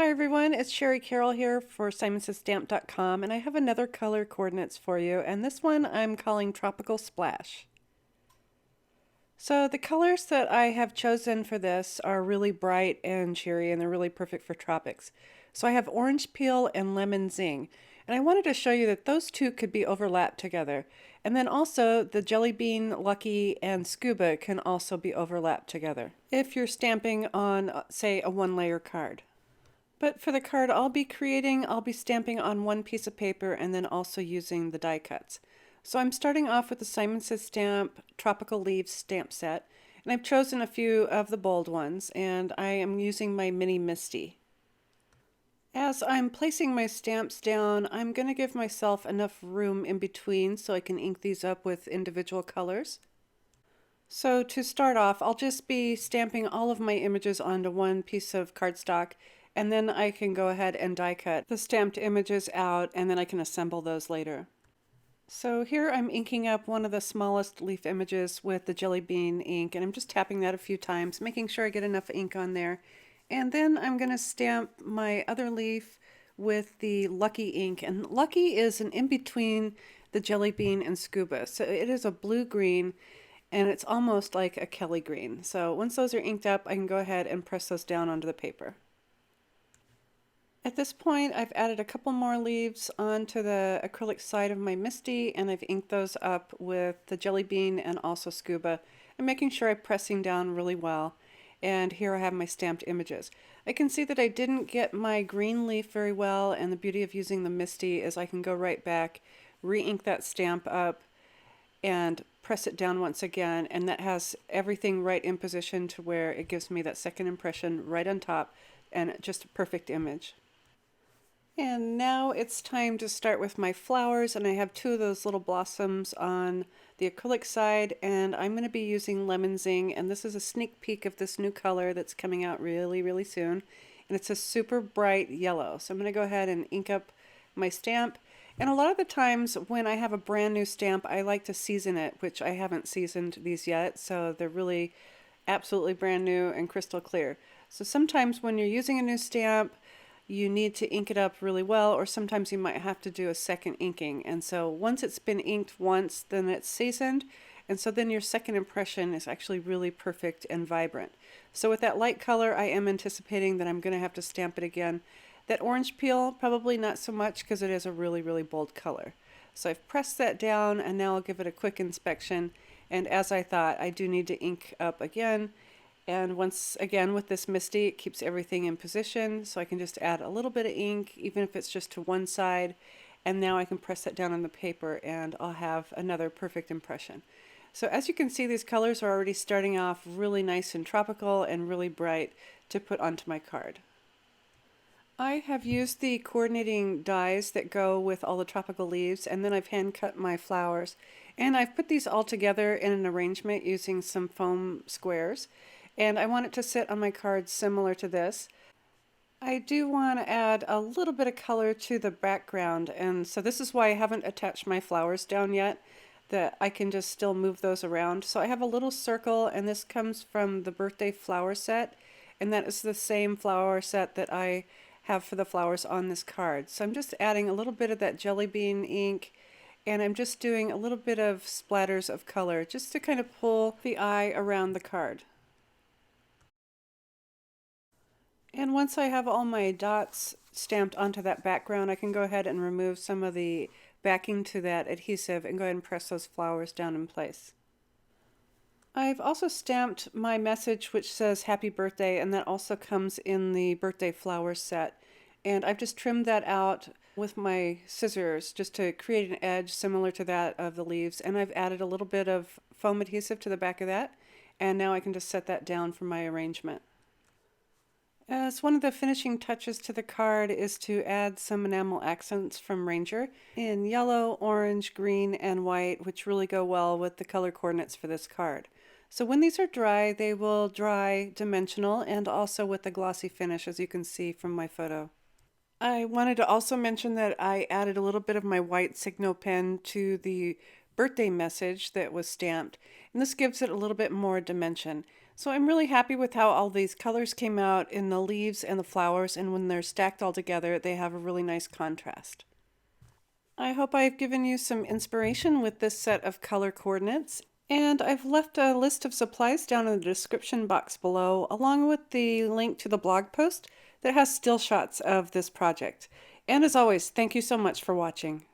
Hi everyone, it's Shari Carroll here for simonsaysstamp.com, and I have another color coordinates for you, and this one I'm calling Tropical Splash. So the colors that I have chosen for this are really bright and cheery, and they're really perfect for tropics. So I have Orange Peel and Lemon Zing, and I wanted to show you that those two could be overlapped together. And then also the Jelly Bean, Lucky, and Scuba can also be overlapped together if you're stamping on, say, a one-layer card. But for the card I'll be stamping on one piece of paper and then also using the die cuts. So I'm starting off with the Simon Says Stamp Tropical Leaves stamp set, and I've chosen a few of the bold ones, and I am using my Mini Misty. As I'm placing my stamps down, I'm going to give myself enough room in between so I can ink these up with individual colors. So to start off, I'll just be stamping all of my images onto one piece of cardstock, and then I can go ahead and die cut the stamped images out, and then I can assemble those later. So here I'm inking up one of the smallest leaf images with the Jelly Bean ink, and I'm just tapping that a few times, making sure I get enough ink on there. And then I'm going to stamp my other leaf with the Lucky ink, and Lucky is an in-between the Jelly Bean and Scuba. So it is a blue-green, and it's almost like a Kelly green. So once those are inked up, I can go ahead and press those down onto the paper. At this point, I've added a couple more leaves onto the acrylic side of my Misty, and I've inked those up with the Jelly Bean and also Scuba. I'm making sure I'm pressing down really well. And here I have my stamped images. I can see that I didn't get my green leaf very well, and the beauty of using the Misty is I can go right back, re-ink that stamp up, and press it down once again, and that has everything right in position to where it gives me that second impression right on top, and just a perfect image. And now it's time to start with my flowers, and I have two of those little blossoms on the acrylic side, and I'm going to be using Lemon Zing, and this is a sneak peek of this new color that's coming out really soon, and it's a super bright yellow. So I'm going to go ahead and ink up my stamp, and a lot of the times when I have a brand new stamp, I like to season it, which I haven't seasoned these yet, so they're really absolutely brand new and crystal clear. So sometimes when you're using a new stamp, you need to ink it up really well, or sometimes you might have to do a second inking. And so once it's been inked once, then it's seasoned, and so then your second impression is actually really perfect and vibrant. So with that light color, I am anticipating that I'm going to have to stamp it again. That orange peel, probably not so much because it is a really bold color. So I've pressed that down, and now I'll give it a quick inspection. And as I thought, I do need to ink up again. And once again with this Misty, it keeps everything in position, so I can just add a little bit of ink, even if it's just to one side, and now I can press that down on the paper and I'll have another perfect impression. So as you can see, these colors are already starting off really nice and tropical and really bright to put onto my card. I have used the coordinating dies that go with all the tropical leaves, and then I've hand cut my flowers, and I've put these all together in an arrangement using some foam squares. And I want it to sit on my card similar to this. I do want to add a little bit of color to the background, and so this is why I haven't attached my flowers down yet, that I can just still move those around. So I have a little circle, and this comes from the birthday flower set, and that is the same flower set that I have for the flowers on this card. So I'm just adding a little bit of that Jelly Bean ink, and I'm just doing a little bit of splatters of color just to kind of pull the eye around the card. And once I have all my dots stamped onto that background, I can go ahead and remove some of the backing to that adhesive and go ahead and press those flowers down in place. I've also stamped my message which says happy birthday, and that also comes in the birthday flowers set. And I've just trimmed that out with my scissors just to create an edge similar to that of the leaves, and I've added a little bit of foam adhesive to the back of that, and now I can just set that down for my arrangement. As one of the finishing touches to the card is to add some enamel accents from Ranger in yellow, orange, green, and white, which really go well with the color coordinates for this card. So when these are dry, they will dry dimensional and also with a glossy finish, as you can see from my photo. I wanted to also mention that I added a little bit of my white Signo pen to the birthday message that was stamped, and this gives it a little bit more dimension. So I'm really happy with how all these colors came out in the leaves and the flowers, and when they're stacked all together, they have a really nice contrast. I hope I've given you some inspiration with this set of color coordinates, and I've left a list of supplies down in the description box below, along with the link to the blog post that has still shots of this project. And as always, thank you so much for watching.